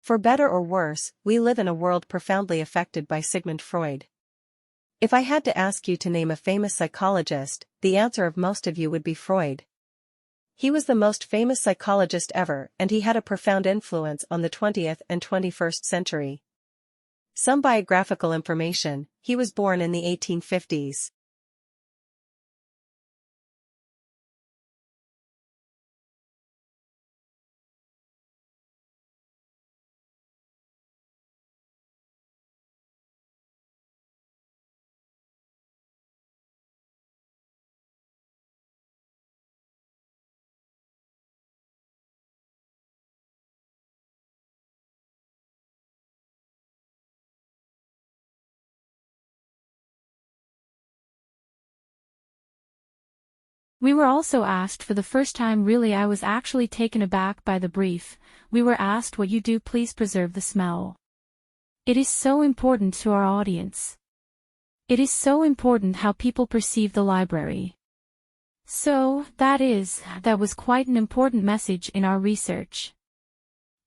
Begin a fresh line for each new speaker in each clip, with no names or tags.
For better or worse, we live in a world profoundly affected by Sigmund Freud. If I had to ask you to name a famous psychologist, the answer of most of you would be Freud. He was the most famous psychologist ever, and he had a profound influence on the 20th and 21st century. Some biographical information: he was born in the 1850s.
We were also asked for the first time. Really, I was actually taken aback by the brief. We were asked, what you do, please preserve the smell. It is so important to our audience. It is so important how people perceive the library. So, that was quite an important message in our research.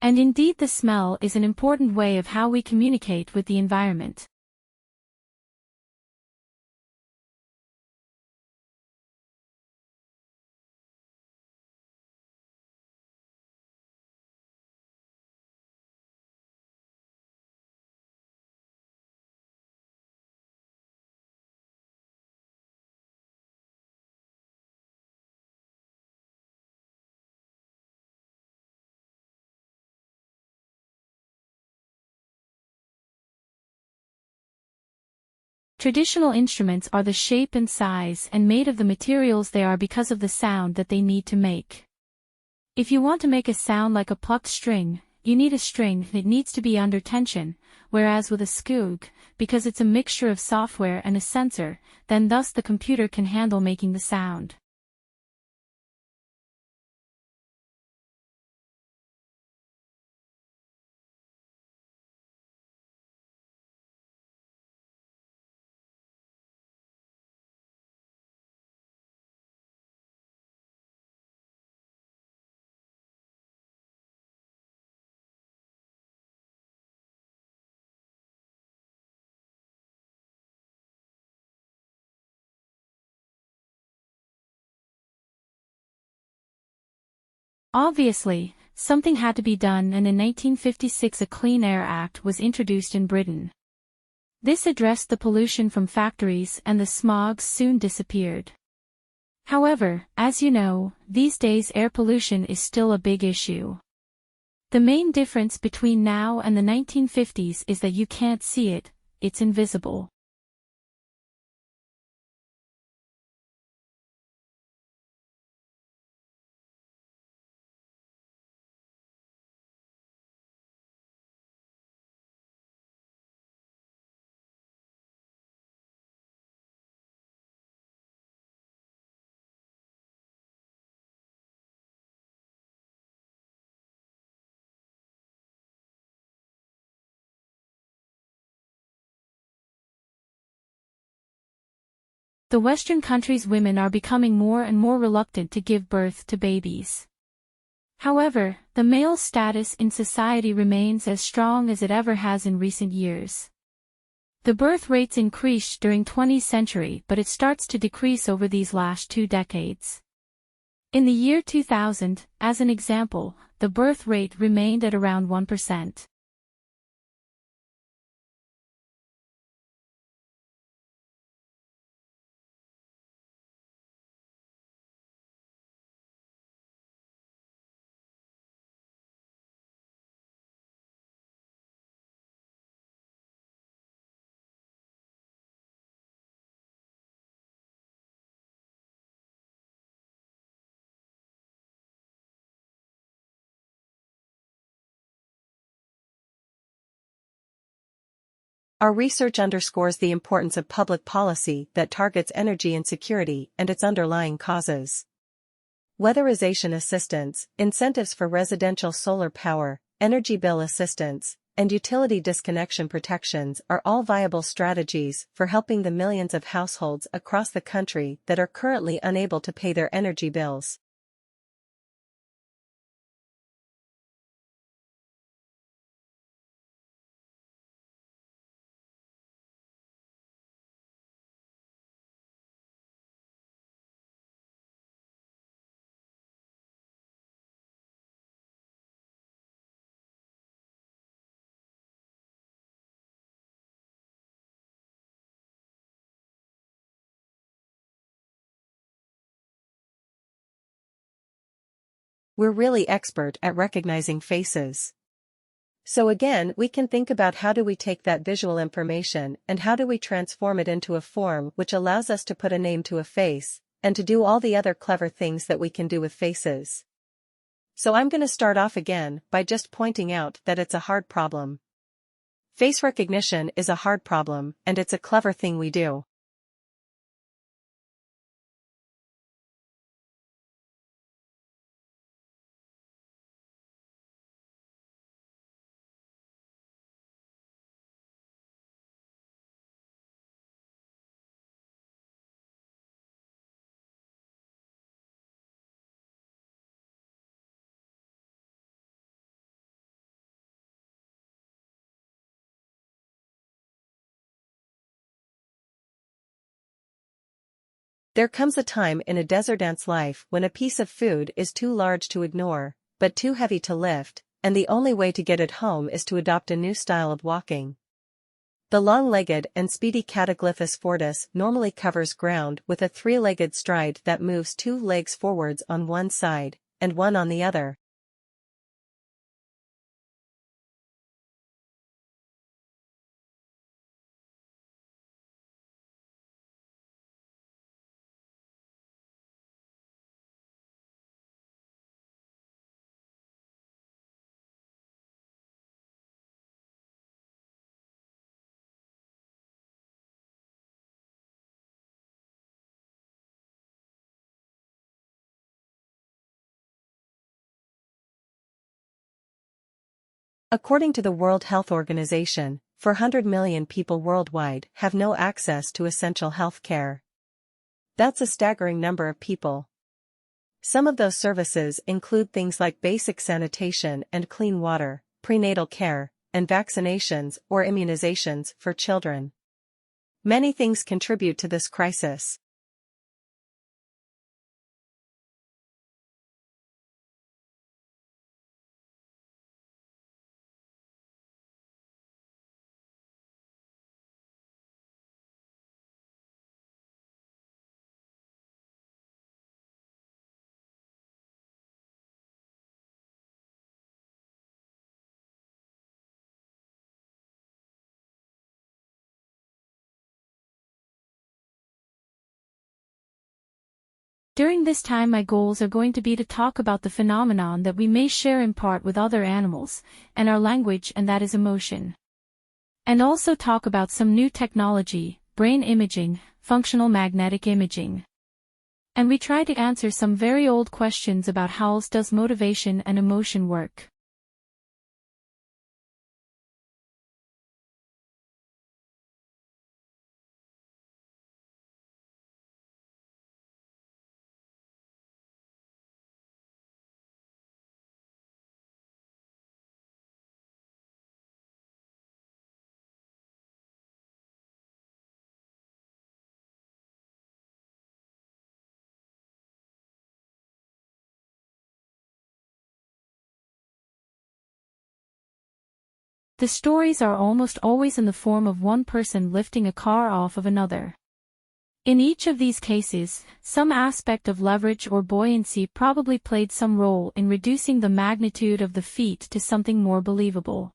And indeed, the smell is an important way of how we communicate with the environment. Traditional instruments are the shape and size and made of the materials they are because of the sound that they need to make. If you want to make a sound like a plucked string, you need a string that needs to be under tension, whereas with a skoog, because it's a mixture of software and a sensor, then thus the computer can handle making the sound. Obviously, something had to be done, and in 1956 a Clean Air Act was introduced in Britain. This addressed the pollution from factories, and the smog soon disappeared. However, as you know, these days air pollution is still a big issue. The main difference between now and the 1950s is that you can't see it, it's invisible. The Western countries' women are becoming more and more reluctant to give birth to babies. However, the male status in society remains as strong as it ever has in recent years. The birth rates increased during 20th century, but it starts to decrease over these last 2 decades. In the year 2000, as an example, the birth rate remained at around 1%.
Our research underscores the importance of public policy that targets energy insecurity and its underlying causes. Weatherization assistance, incentives for residential solar power, energy bill assistance, and utility disconnection protections are all viable strategies for helping the millions of households across the country that are currently unable to pay their energy bills. We're really expert at recognizing faces. So again, we can think about how do we take that visual information and how do we transform it into a form which allows us to put a name to a face, and to do all the other clever things that we can do with faces. So I'm going to start off again by just pointing out that it's a hard problem. Face recognition is a hard problem, and it's a clever thing we do. There comes a time in a desert ant's life when a piece of food is too large to ignore, but too heavy to lift, and the only way to get it home is to adopt a new style of walking. The long-legged and speedy Cataglyphus fortis normally covers ground with a three-legged stride that moves two legs forwards on one side, and one on the other. According to the World Health Organization, 400 million people worldwide have no access to essential health care. That's a staggering number of people. Some of those services include things like basic sanitation and clean water, prenatal care, and vaccinations or immunizations for children. Many things contribute to this crisis.
During this time my goals are going to be to talk about the phenomenon that we may share in part with other animals, and our language, and that is emotion. And also talk about some new technology, brain imaging, functional magnetic imaging. And we try to answer some very old questions about how else does motivation and emotion work. The stories are almost always in the form of one person lifting a car off of another. In each of these cases, some aspect of leverage or buoyancy probably played some role in reducing the magnitude of the feat to something more believable.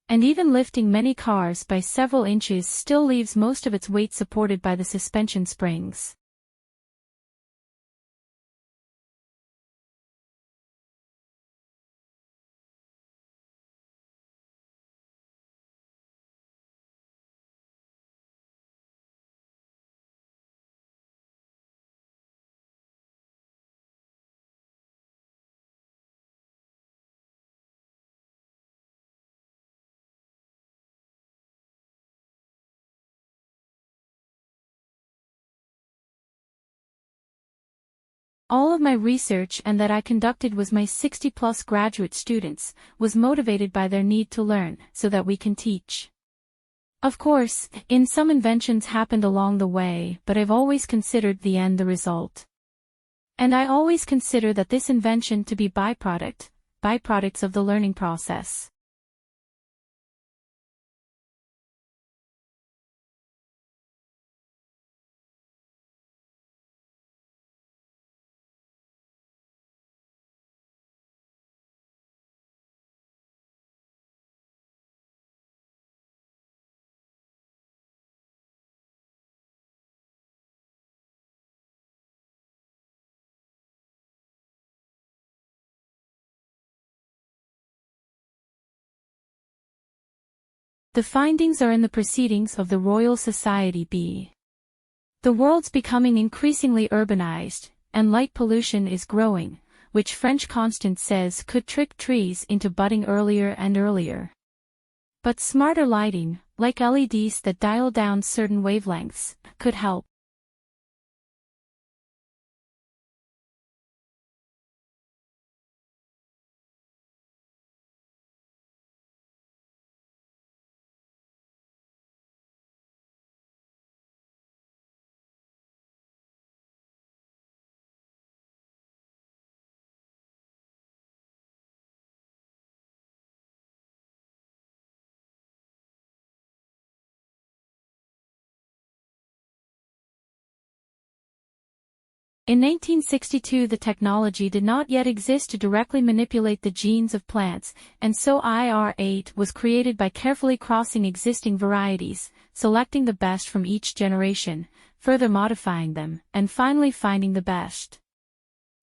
And even lifting many cars by several inches still leaves most of its weight supported by the suspension springs. All of my research and that I conducted was my 60-plus graduate students, was motivated by their need to learn, so that we can teach. Of course, some inventions happened along the way, but I've always considered the end the result. And I always consider that this invention to be byproducts of the learning process. The findings are in the Proceedings of the Royal Society B. The world's becoming increasingly urbanized, and light pollution is growing, which French Constant says could trick trees into budding earlier and earlier. But smarter lighting, like LEDs that dial down certain wavelengths, could help. In 1962 the technology did not yet exist to directly manipulate the genes of plants, and so IR8 was created by carefully crossing existing varieties, selecting the best from each generation, further modifying them, and finally finding the best.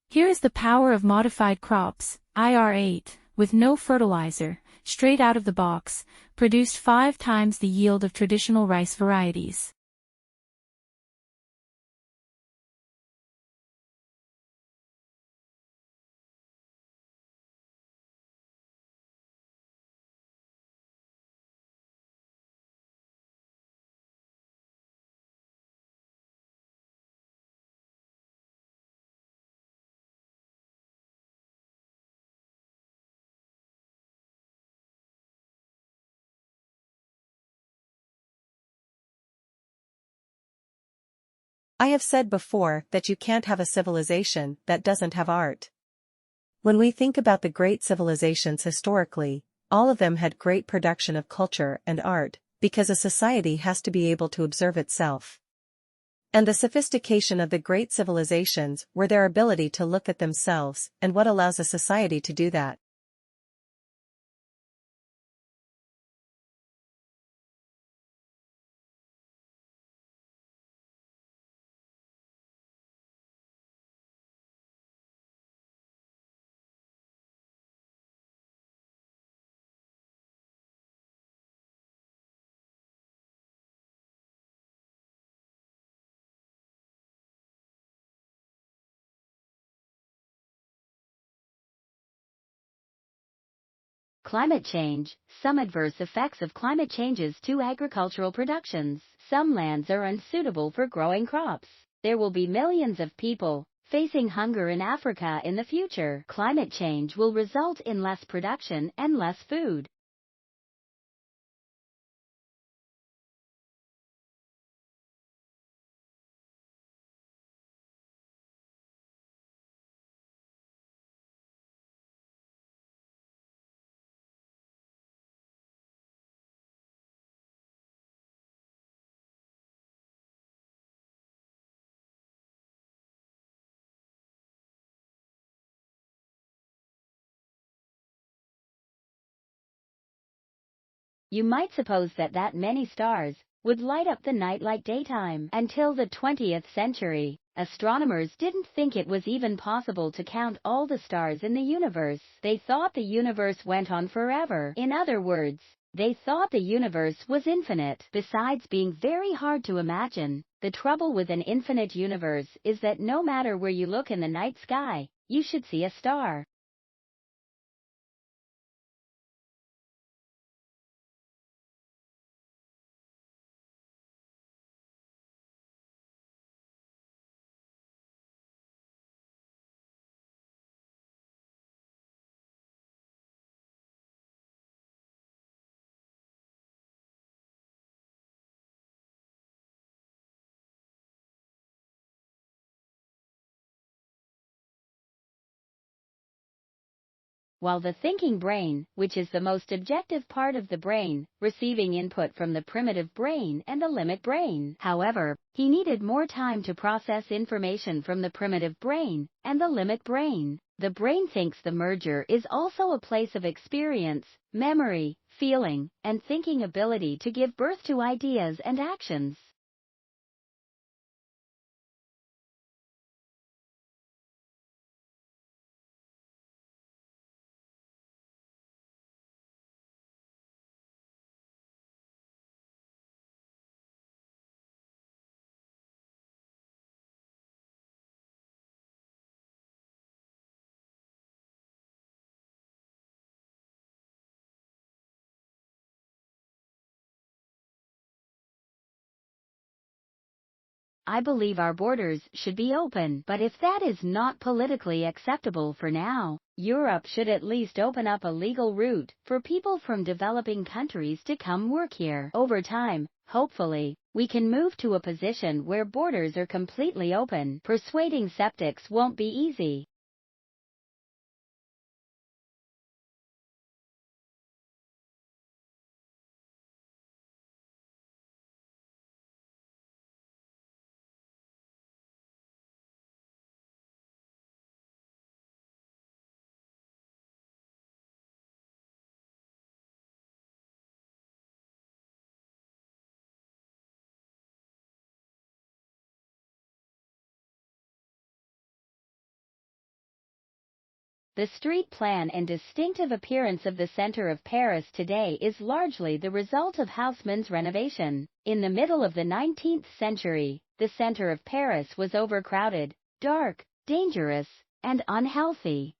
Here is the power of modified crops. IR8, with no fertilizer, straight out of the box, produced 5 times the yield of traditional rice varieties.
I have said before that you can't have a civilization that doesn't have art. When we think about the great civilizations historically, all of them had great production of culture and art, because a society has to be able to observe itself. And the sophistication of the great civilizations were their ability to look at themselves, and what allows a society to do that.
Climate change. Some adverse effects of climate changes to agricultural productions. Some lands are unsuitable for growing crops. There will be millions of people facing hunger in Africa in the future. Climate change will result in less production and less food. You might suppose that many stars would light up the night like daytime. Until the 20th century, astronomers didn't think it was even possible to count all the stars in the universe. They thought the universe went on forever. In other words, they thought the universe was infinite. Besides being very hard to imagine, the trouble with an infinite universe is that no matter where you look in the night sky, you should see a star. While the thinking brain, which is the most objective part of the brain, receiving input from the primitive brain and the limbic brain. However, he needed more time to process information from the primitive brain and the limbic brain. The brain thinks the merger is also a place of experience, memory, feeling, and thinking ability to give birth to ideas and actions. I believe our borders should be open, but if that is not politically acceptable for now, Europe should at least open up a legal route for people from developing countries to come work here. Over time, hopefully, we can move to a position where borders are completely open. Persuading skeptics won't be easy. The street plan and distinctive appearance of the center of Paris today is largely the result of Haussmann's renovation. In the middle of the 19th century, the center of Paris was overcrowded, dark, dangerous, and unhealthy.